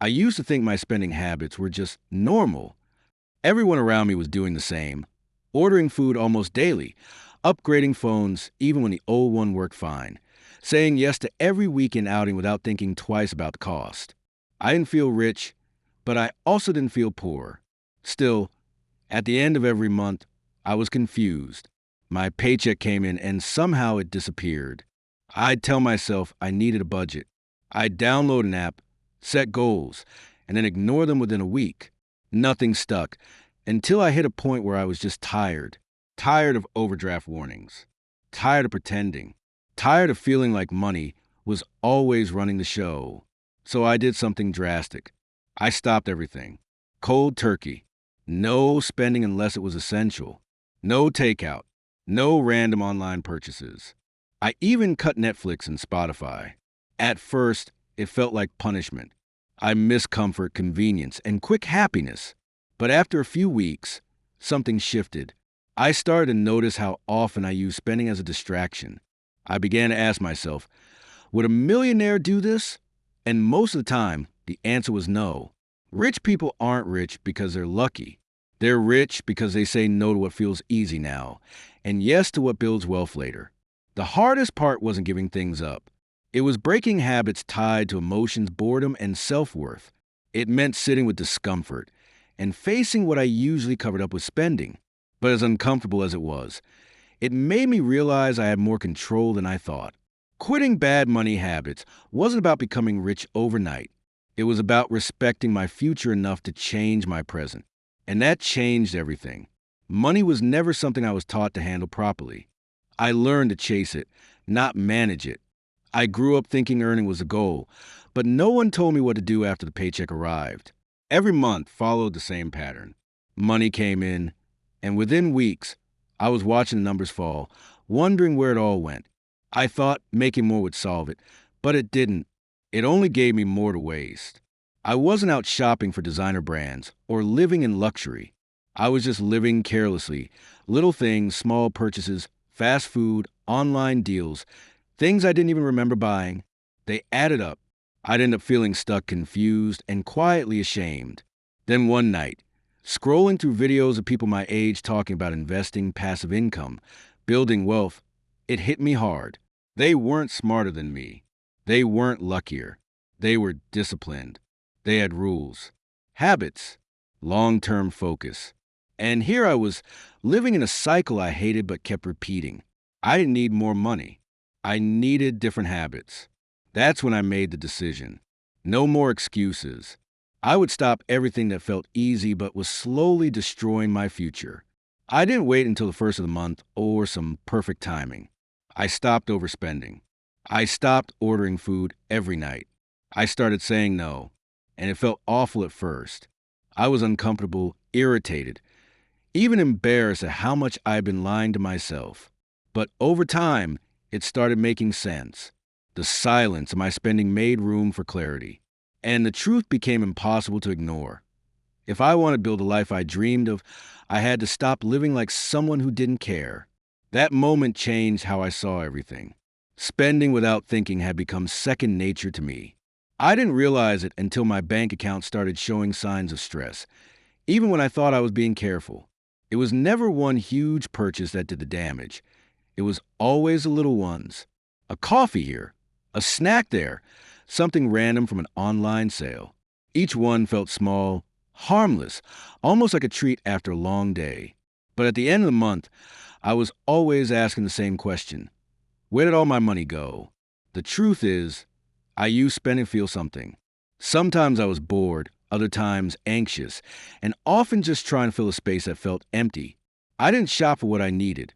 I used to think my spending habits were just normal. Everyone around me was doing the same, ordering food almost daily, upgrading phones even when the old one worked fine, saying yes to every weekend outing without thinking twice about the cost. I didn't feel rich, but I also didn't feel poor. Still, at the end of every month, I was confused. My paycheck came in and somehow it disappeared. I'd tell myself I needed a budget. I'd download an app, set goals, and then ignore them within a week. Nothing stuck until I hit a point where I was just tired. Tired of overdraft warnings. Tired of pretending. Tired of feeling like money was always running the show. So I did something drastic. I stopped everything. Cold turkey. No spending unless it was essential. No takeout. No random online purchases. I even cut Netflix and Spotify. At first, it felt like punishment. I missed comfort, convenience, and quick happiness. But after a few weeks, something shifted. I started to notice how often I used spending as a distraction. I began to ask myself, would a millionaire do this? And most of the time, the answer was no. Rich people aren't rich because they're lucky. They're rich because they say no to what feels easy now, and yes to what builds wealth later. The hardest part wasn't giving things up. It was breaking habits tied to emotions, boredom, and self-worth. It meant sitting with discomfort and facing what I usually covered up with spending. But as uncomfortable as it was, it made me realize I had more control than I thought. Quitting bad money habits wasn't about becoming rich overnight. It was about respecting my future enough to change my present. And that changed everything. Money was never something I was taught to handle properly. I learned to chase it, not manage it. I grew up thinking earning was a goal, but no one told me what to do after the paycheck arrived. Every month followed the same pattern. Money came in, and within weeks, I was watching the numbers fall, wondering where it all went. I thought making more would solve it, but it didn't. It only gave me more to waste. I wasn't out shopping for designer brands or living in luxury. I was just living carelessly. Little things, small purchases, fast food, online deals, things I didn't even remember buying. They added up. I'd end up feeling stuck, confused, and quietly ashamed. Then one night, scrolling through videos of people my age talking about investing, passive income, building wealth, it hit me hard. They weren't smarter than me. They weren't luckier. They were disciplined. They had rules, habits, long-term focus. And here I was, living in a cycle I hated but kept repeating. I didn't need more money. I needed different habits. That's when I made the decision. No more excuses. I would stop everything that felt easy but was slowly destroying my future. I didn't wait until the first of the month or some perfect timing. I stopped overspending. I stopped ordering food every night. I started saying no, and it felt awful at first. I was uncomfortable, irritated, even embarrassed at how much I'd been lying to myself. But over time, it started making sense. The silence of my spending made room for clarity, and the truth became impossible to ignore. If I wanted to build a life I dreamed of, I had to stop living like someone who didn't care. That moment changed how I saw everything. Spending without thinking had become second nature to me. I didn't realize it until my bank account started showing signs of stress, even when I thought I was being careful. It was never one huge purchase that did the damage. It was always the little ones. A coffee here, a snack there, something random from an online sale. Each one felt small, harmless, almost like a treat after a long day. But at the end of the month, I was always asking the same question. Where did all my money go? The truth is, I used spending to feel something. Sometimes I was bored, other times anxious, and often just trying to fill a space that felt empty. I didn't shop for what I needed.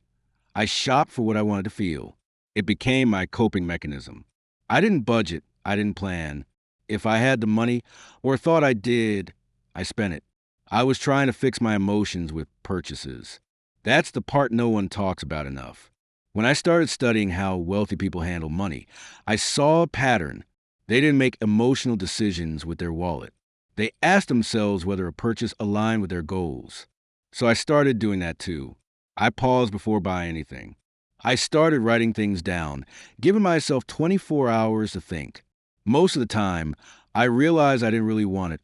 I shopped for what I wanted to feel. It became my coping mechanism. I didn't budget. I didn't plan. If I had the money, or thought I did, I spent it. I was trying to fix my emotions with purchases. That's the part no one talks about enough. When I started studying how wealthy people handle money, I saw a pattern. They didn't make emotional decisions with their wallet. They asked themselves whether a purchase aligned with their goals. So I started doing that too. I paused before buying anything. I started writing things down, giving myself 24 hours to think. Most of the time, I realized I didn't really want it.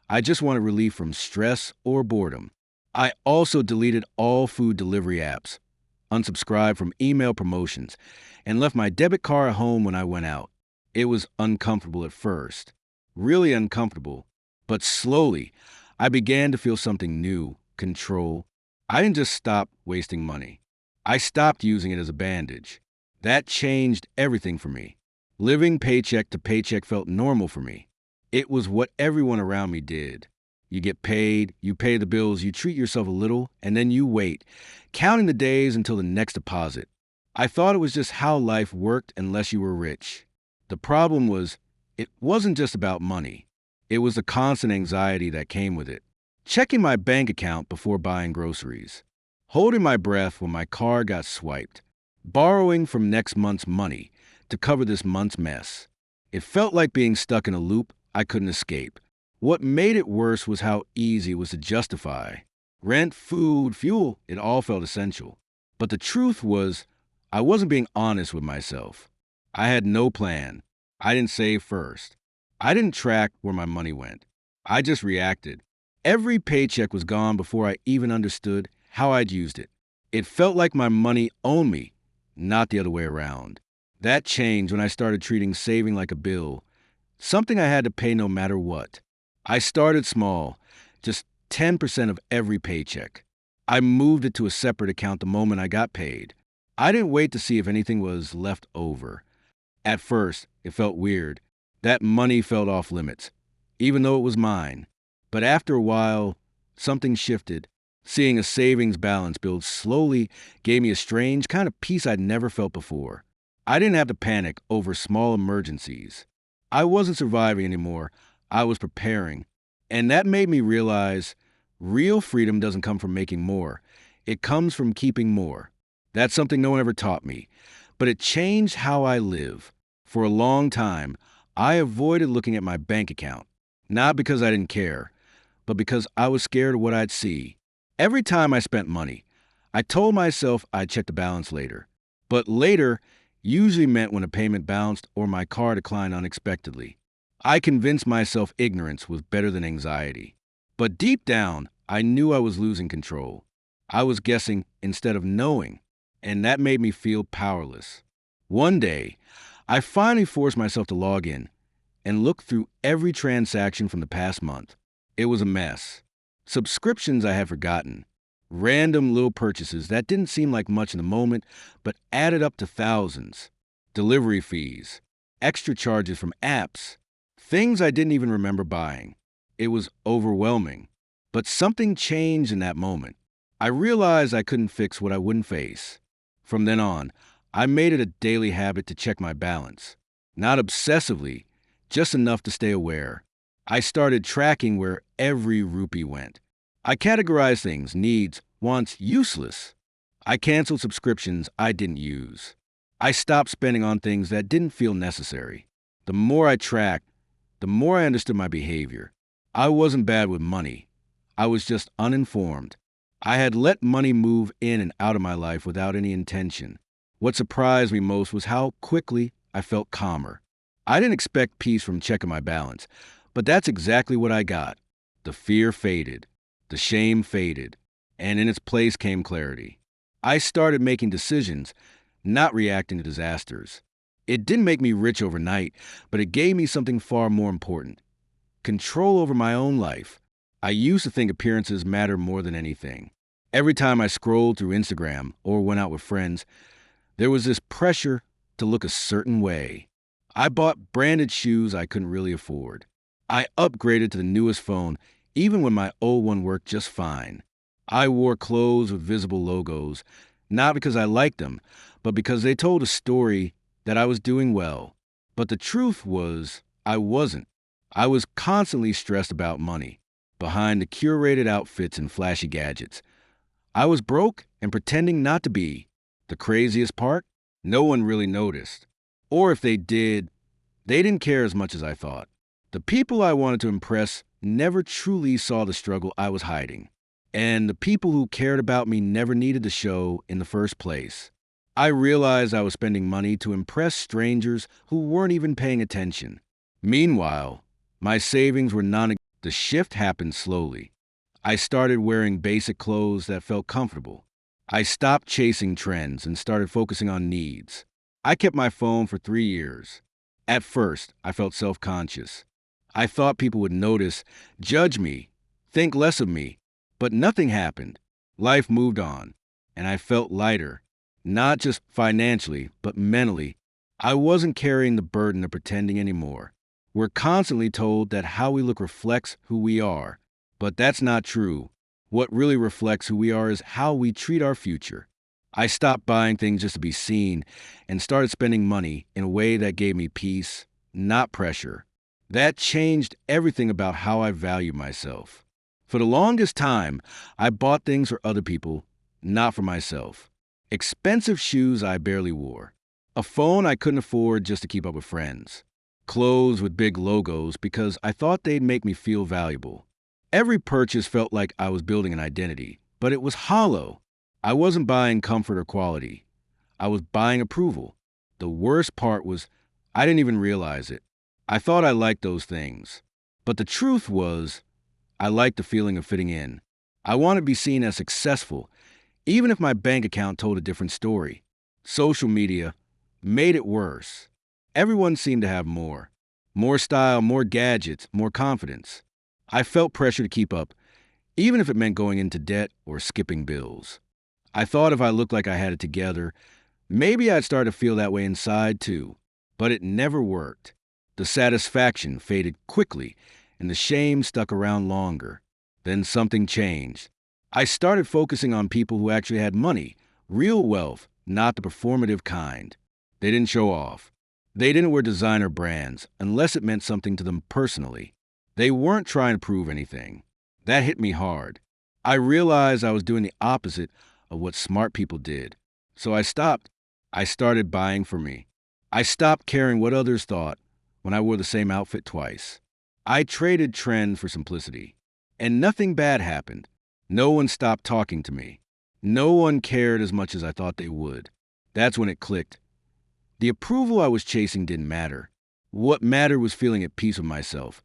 I just wanted relief from stress or boredom. I also deleted all food delivery apps, unsubscribed from email promotions, and left my debit card at home when I went out. It was uncomfortable at first, really uncomfortable, but slowly I began to feel something new: control. I didn't just stop wasting money. I stopped using it as a bandage. That changed everything for me. Living paycheck to paycheck felt normal for me. It was what everyone around me did. You get paid, you pay the bills, you treat yourself a little, and then you wait, counting the days until the next deposit. I thought it was just how life worked unless you were rich. The problem was, it wasn't just about money. It was the constant anxiety that came with it. Checking my bank account before buying groceries. Holding my breath when my card got swiped. Borrowing from next month's money to cover this month's mess. It felt like being stuck in a loop I couldn't escape. What made it worse was how easy it was to justify. Rent, food, fuel, it all felt essential. But the truth was, I wasn't being honest with myself. I had no plan. I didn't save first. I didn't track where my money went. I just reacted. Every paycheck was gone before I even understood how I'd used it. It felt like my money owned me, not the other way around. That changed when I started treating saving like a bill, something I had to pay no matter what. I started small, just 10% of every paycheck. I moved it to a separate account the moment I got paid. I didn't wait to see if anything was left over. At first, it felt weird. That money felt off limits, even though it was mine. But after a while, something shifted. Seeing a savings balance build slowly gave me a strange kind of peace I'd never felt before. I didn't have to panic over small emergencies. I wasn't surviving anymore. I was preparing. And that made me realize real freedom doesn't come from making more. It comes from keeping more. That's something no one ever taught me. But it changed how I live. For a long time, I avoided looking at my bank account. Not because I didn't care, but because I was scared of what I'd see. Every time I spent money, I told myself I'd check the balance later. But later usually meant when a payment bounced or my car declined unexpectedly. I convinced myself ignorance was better than anxiety. But deep down, I knew I was losing control. I was guessing instead of knowing, and that made me feel powerless. One day, I finally forced myself to log in and look through every transaction from the past month. It was a mess. Subscriptions I had forgotten. Random little purchases that didn't seem like much in the moment, but added up to thousands. Delivery fees. Extra charges from apps. Things I didn't even remember buying. It was overwhelming. But something changed in that moment. I realized I couldn't fix what I wouldn't face. From then on, I made it a daily habit to check my balance. Not obsessively, just enough to stay aware. I started tracking where every rupee went. I categorized things: needs, wants, useless. I canceled subscriptions I didn't use. I stopped spending on things that didn't feel necessary. The more I tracked, the more I understood my behavior. I wasn't bad with money. I was just uninformed. I had let money move in and out of my life without any intention. What surprised me most was how quickly I felt calmer. I didn't expect peace from checking my balance, but that's exactly what I got. The fear faded. The shame faded. And in its place came clarity. I started making decisions, not reacting to disasters. It didn't make me rich overnight, but it gave me something far more important: control over my own life. I used to think appearances mattered more than anything. Every time I scrolled through Instagram or went out with friends, there was this pressure to look a certain way. I bought branded shoes I couldn't really afford. I upgraded to the newest phone, even when my old one worked just fine. I wore clothes with visible logos, not because I liked them, but because they told a story that I was doing well. But the truth was, I wasn't. I was constantly stressed about money, behind the curated outfits and flashy gadgets. I was broke and pretending not to be. The craziest part? No one really noticed. Or if they did, they didn't care as much as I thought. The people I wanted to impress never truly saw the struggle I was hiding. And the people who cared about me never needed to show in the first place. I realized I was spending money to impress strangers who weren't even paying attention. Meanwhile, My savings were non. The shift happened slowly. I started wearing basic clothes that felt comfortable. I stopped chasing trends and started focusing on needs. I kept my phone for 3 years. At first, I felt self conscious. I thought people would notice, judge me, think less of me. But nothing happened. Life moved on, and I felt lighter, not just financially, but mentally. I wasn't carrying the burden of pretending anymore. We're constantly told that how we look reflects who we are, but that's not true. What really reflects who we are is how we treat our future. I stopped buying things just to be seen and started spending money in a way that gave me peace, not pressure. That changed everything about how I value myself. For the longest time, I bought things for other people, not for myself. Expensive shoes I barely wore. A phone I couldn't afford just to keep up with friends. Clothes with big logos because I thought they'd make me feel valuable. Every purchase felt like I was building an identity, but it was hollow. I wasn't buying comfort or quality. I was buying approval. The worst part was I didn't even realize it. I thought I liked those things. But the truth was, I liked the feeling of fitting in. I wanted to be seen as successful, even if my bank account told a different story. Social media made it worse. Everyone seemed to have more. More style, more gadgets, more confidence. I felt pressure to keep up, even if it meant going into debt or skipping bills. I thought if I looked like I had it together, maybe I'd start to feel that way inside too. But it never worked. The satisfaction faded quickly, and the shame stuck around longer. Then something changed. I started focusing on people who actually had money, real wealth, not the performative kind. They didn't show off. They didn't wear designer brands unless it meant something to them personally. They weren't trying to prove anything. That hit me hard. I realized I was doing the opposite of what smart people did. So I stopped. I started buying for me. I stopped caring what others thought when I wore the same outfit twice. I traded trend for simplicity. And nothing bad happened. No one stopped talking to me. No one cared as much as I thought they would. That's when it clicked. The approval I was chasing didn't matter. What mattered was feeling at peace with myself.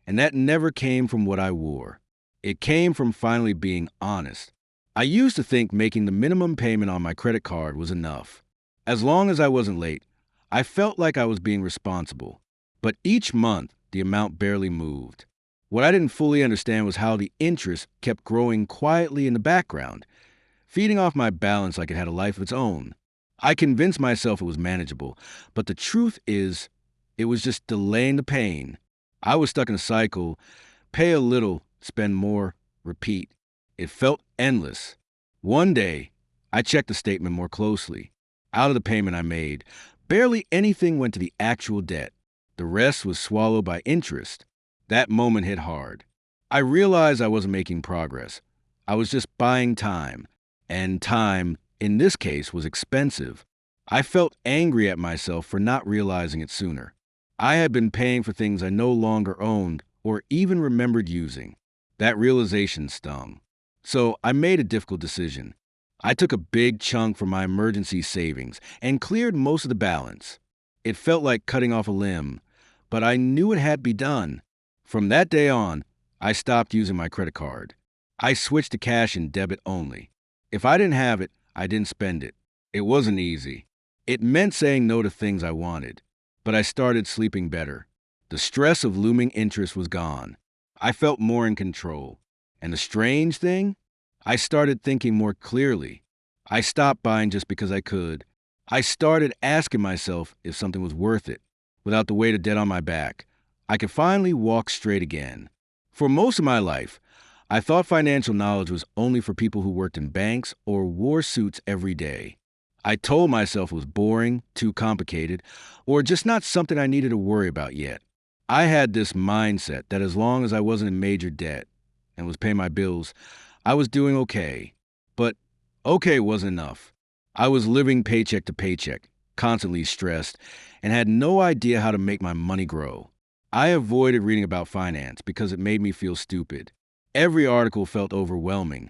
And that never came from what I wore. It came from finally being honest. I used to think making the minimum payment on my credit card was enough. As long as I wasn't late, I felt like I was being responsible. But each month, the amount barely moved. What I didn't fully understand was how the interest kept growing quietly in the background, feeding off my balance like it had a life of its own. I convinced myself it was manageable, but the truth is, it was just delaying the pain. I was stuck in a cycle, pay a little, spend more, repeat. It felt endless. One day, I checked the statement more closely. Out of the payment I made, barely anything went to the actual debt. The rest was swallowed by interest. That moment hit hard. I realized I wasn't making progress. I was just buying time. And time, in this case, was expensive. I felt angry at myself for not realizing it sooner. I had been paying for things I no longer owned or even remembered using. That realization stung. So I made a difficult decision. I took a big chunk from my emergency savings and cleared most of the balance. It felt like cutting off a limb, but I knew it had to be done. From that day on, I stopped using my credit card. I switched to cash and debit only. If I didn't have it, I didn't spend it. It wasn't easy. It meant saying no to things I wanted. But I started sleeping better. The stress of looming interest was gone. I felt more in control. And the strange thing? I started thinking more clearly. I stopped buying just because I could. I started asking myself if something was worth it. Without the weight of debt on my back, I could finally walk straight again. For most of my life, I thought financial knowledge was only for people who worked in banks or wore suits every day. I told myself it was boring, too complicated, or just not something I needed to worry about yet. I had this mindset that as long as I wasn't in major debt and was paying my bills, I was doing okay. But okay wasn't enough. I was living paycheck to paycheck, constantly stressed, and had no idea how to make my money grow. I avoided reading about finance because it made me feel stupid. Every article felt overwhelming,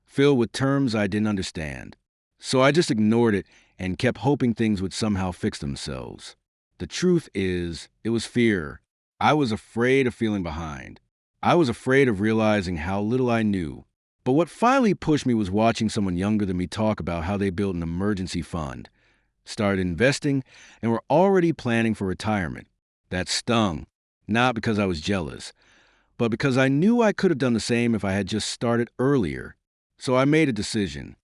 filled with terms I didn't understand. So I just ignored it and kept hoping things would somehow fix themselves. The truth is, it was fear. I was afraid of feeling behind. I was afraid of realizing how little I knew. But what finally pushed me was watching someone younger than me talk about how they built an emergency fund, started investing, and were already planning for retirement. That stung, not because I was jealous, but because I knew I could have done the same if I had just started earlier. So I made a decision.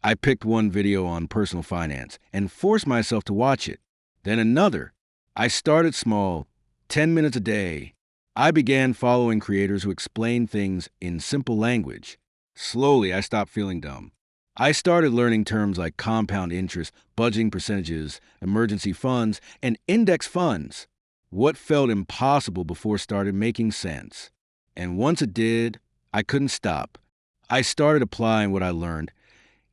I picked one video on personal finance and forced myself to watch it. Then another. I started small, 10 minutes a day. I began following creators who explained things in simple language. Slowly, I stopped feeling dumb. I started learning terms like compound interest, budgeting percentages, emergency funds, and index funds. What felt impossible before started making sense. And once it did, I couldn't stop. I started applying what I learned,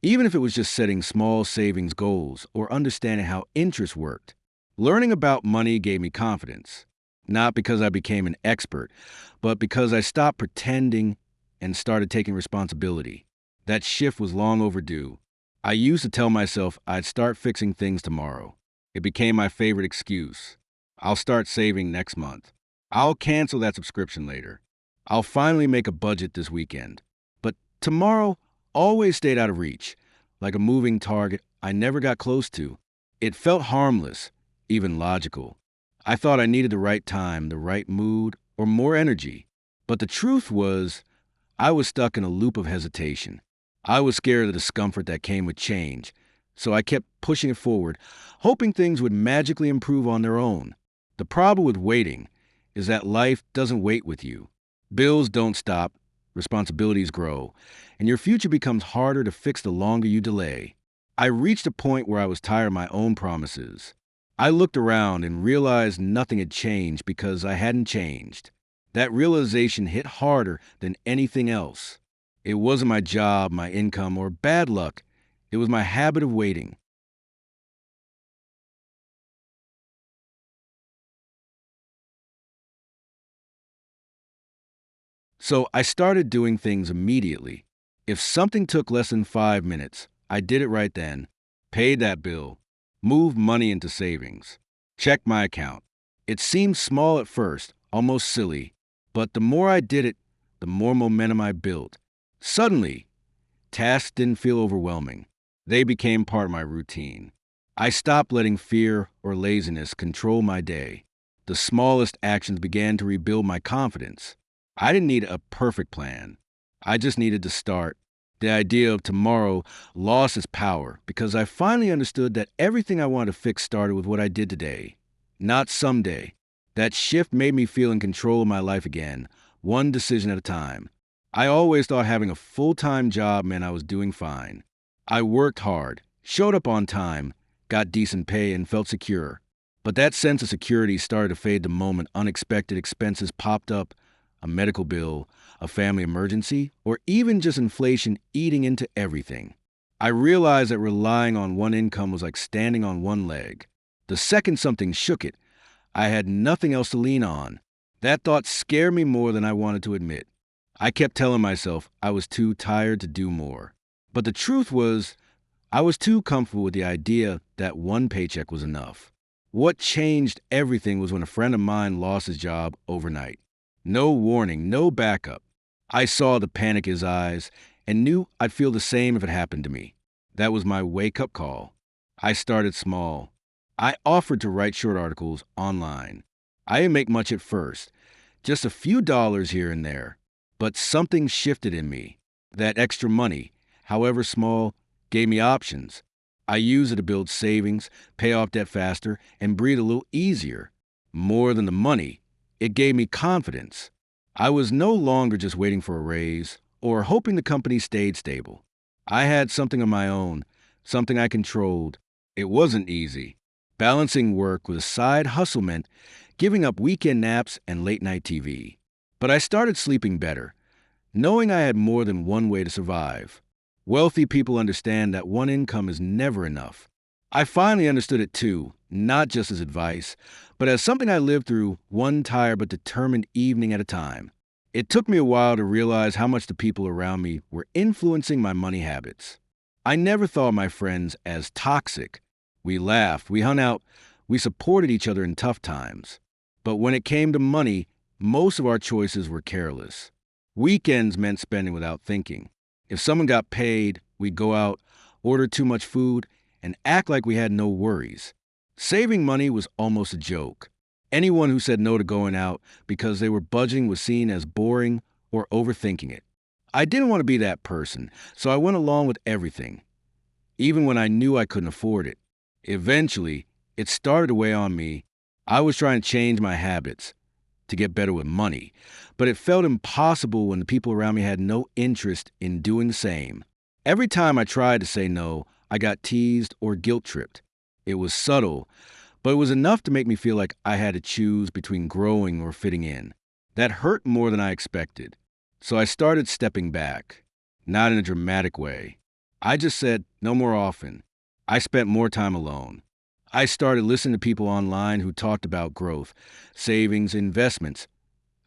even if it was just setting small savings goals or understanding how interest worked. Learning about money gave me confidence, not because I became an expert, but because I stopped pretending and started taking responsibility. That shift was long overdue. I used to tell myself I'd start fixing things tomorrow. It became my favorite excuse. I'll start saving next month. I'll cancel that subscription later. I'll finally make a budget this weekend. But tomorrow always stayed out of reach, like a moving target I never got close to. It felt harmless, even logical. I thought I needed the right time, the right mood, or more energy. But the truth was, I was stuck in a loop of hesitation. I was scared of the discomfort that came with change, so I kept pushing it forward, hoping things would magically improve on their own. The problem with waiting is that life doesn't wait with you. Bills don't stop, responsibilities grow, and your future becomes harder to fix the longer you delay. I reached a point where I was tired of my own promises. I looked around and realized nothing had changed because I hadn't changed. That realization hit harder than anything else. It wasn't my job, my income, or bad luck. It was my habit of waiting. So I started doing things immediately. If something took less than 5 minutes, I did it right then. Paid that bill. Moved money into savings. Checked my account. It seemed small at first, almost silly, but the more I did it, the more momentum I built. Suddenly, tasks didn't feel overwhelming. They became part of my routine. I stopped letting fear or laziness control my day. The smallest actions began to rebuild my confidence. I didn't need a perfect plan. I just needed to start. The idea of tomorrow lost its power because I finally understood that everything I wanted to fix started with what I did today, not someday. That shift made me feel in control of my life again, one decision at a time. I always thought having a full-time job meant I was doing fine. I worked hard, showed up on time, got decent pay, and felt secure. But that sense of security started to fade the moment unexpected expenses popped up, a medical bill, a family emergency, or even just inflation eating into everything. I realized that relying on one income was like standing on one leg. The second something shook it, I had nothing else to lean on. That thought scared me more than I wanted to admit. I kept telling myself I was too tired to do more. But the truth was, I was too comfortable with the idea that one paycheck was enough. What changed everything was when a friend of mine lost his job overnight. No warning, no backup. I saw the panic in his eyes and knew I'd feel the same if it happened to me. That was my wake-up call. I started small. I offered to write short articles online. I didn't make much at first, just a few dollars here and there. But something shifted in me. That extra money, however small, gave me options. I used it to build savings, pay off debt faster, and breathe a little easier. More than the money, it gave me confidence. I was no longer just waiting for a raise or hoping the company stayed stable. I had something of my own, something I controlled. It wasn't easy. Balancing work with a side hustle meant giving up weekend naps and late-night TV. But I started sleeping better, knowing I had more than one way to survive. Wealthy people understand that one income is never enough. I finally understood it too, not just as advice, but as something I lived through one tired but determined evening at a time. It took me a while to realize how much the people around me were influencing my money habits. I never thought of my friends as toxic. We laughed, we hung out, we supported each other in tough times. But when it came to money, most of our choices were careless. Weekends meant spending without thinking. If someone got paid, we'd go out, order too much food, and act like we had no worries. Saving money was almost a joke. Anyone who said no to going out because they were budgeting was seen as boring or overthinking it. I didn't want to be that person, so I went along with everything, even when I knew I couldn't afford it. Eventually, it started to weigh on me. I was trying to change my habits to get better with money, but it felt impossible when the people around me had no interest in doing the same. Every time I tried to say no, I got teased or guilt-tripped. It was subtle, but it was enough to make me feel like I had to choose between growing or fitting in. That hurt more than I expected. So I started stepping back, not in a dramatic way. I just said no more often. I spent more time alone. I started listening to people online who talked about growth, savings, investments,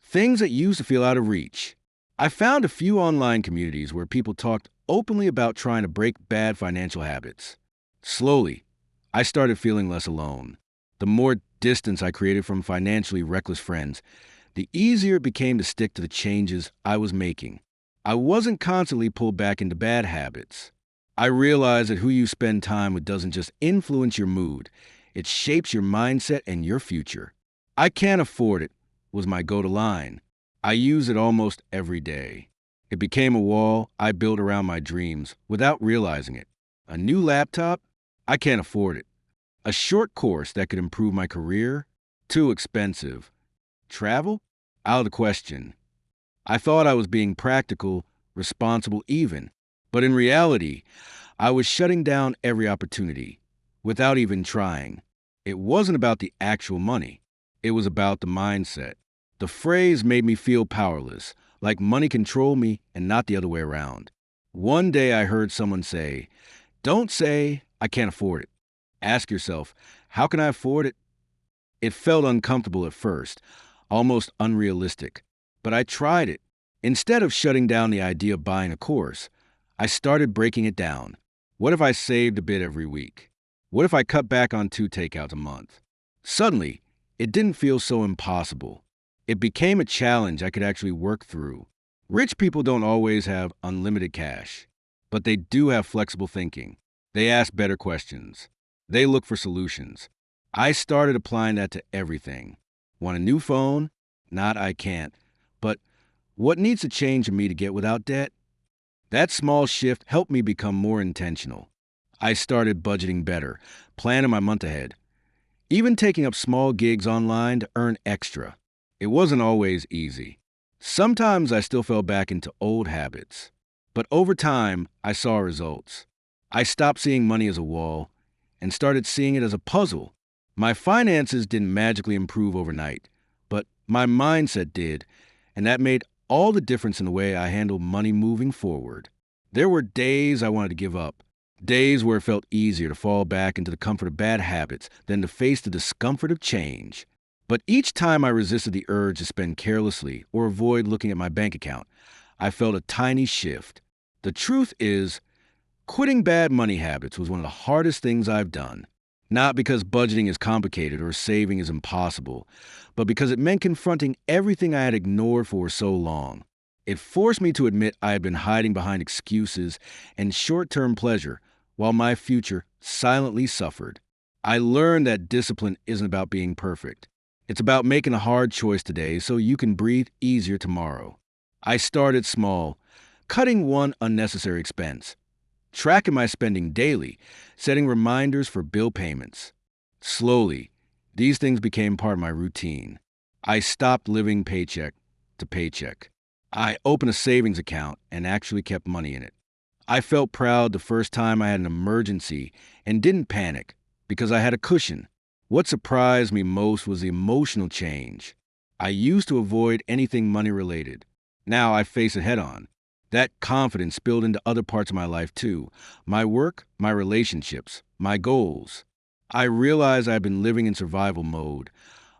things that used to feel out of reach. I found a few online communities where people talked openly about trying to break bad financial habits. Slowly, I started feeling less alone. The more distance I created from financially reckless friends, the easier it became to stick to the changes I was making. I wasn't constantly pulled back into bad habits. I realized that who you spend time with doesn't just influence your mood, it shapes your mindset and your future. I can't afford it was my go-to line. I use it almost every day. It became a wall I built around my dreams without realizing it. A new laptop? I can't afford it. A short course that could improve my career? Too expensive. Travel? Out of the question. I thought I was being practical, responsible even, but in reality, I was shutting down every opportunity without even trying. It wasn't about the actual money. It was about the mindset. The phrase made me feel powerless, like money controlled me and not the other way around. One day I heard someone say, "Don't say, I can't afford it. Ask yourself, how can I afford it?" It felt uncomfortable at first, almost unrealistic, but I tried it. Instead of shutting down the idea of buying a course, I started breaking it down. What if I saved a bit every week? What if I cut back on 2 takeouts a month? Suddenly, it didn't feel so impossible. It became a challenge I could actually work through. Rich people don't always have unlimited cash, but they do have flexible thinking. They ask better questions. They look for solutions. I started applying that to everything. Want a new phone? Not I can't. But what needs to change in me to get without debt? That small shift helped me become more intentional. I started budgeting better, planning my month ahead, even taking up small gigs online to earn extra. It wasn't always easy. Sometimes I still fell back into old habits. But over time, I saw results. I stopped seeing money as a wall and started seeing it as a puzzle. My finances didn't magically improve overnight, but my mindset did, and that made all the difference in the way I handled money moving forward. There were days I wanted to give up, days where it felt easier to fall back into the comfort of bad habits than to face the discomfort of change. But each time I resisted the urge to spend carelessly or avoid looking at my bank account, I felt a tiny shift. The truth is, quitting bad money habits was one of the hardest things I've done. Not because budgeting is complicated or saving is impossible, but because it meant confronting everything I had ignored for so long. It forced me to admit I had been hiding behind excuses and short-term pleasure while my future silently suffered. I learned that discipline isn't about being perfect. It's about making a hard choice today so you can breathe easier tomorrow. I started small, cutting one unnecessary expense, tracking my spending daily, setting reminders for bill payments. Slowly, these things became part of my routine. I stopped living paycheck to paycheck. I opened a savings account and actually kept money in it. I felt proud the first time I had an emergency and didn't panic because I had a cushion. What surprised me most was the emotional change. I used to avoid anything money related. Now I face it head on. That confidence spilled into other parts of my life too. My work, my relationships, my goals. I realized I've been living in survival mode,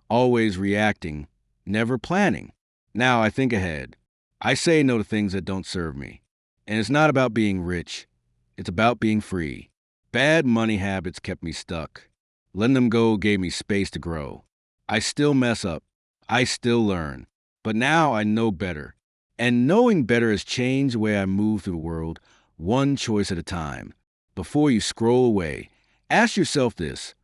always reacting, never planning. Now I think ahead. I say no to things that don't serve me. And it's not about being rich. It's about being free. Bad money habits kept me stuck. Letting them go gave me space to grow. I still mess up. I still learn. But now I know better. And knowing better has changed the way I move through the world, one choice at a time. Before you scroll away, ask yourself this: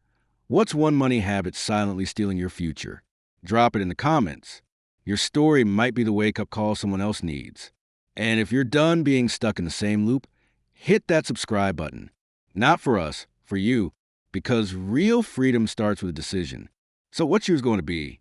what's one money habit silently stealing your future? Drop it in the comments. Your story might be the wake-up call someone else needs. And if you're done being stuck in the same loop, hit that subscribe button. Not for us, for you, because real freedom starts with a decision. So what's yours going to be?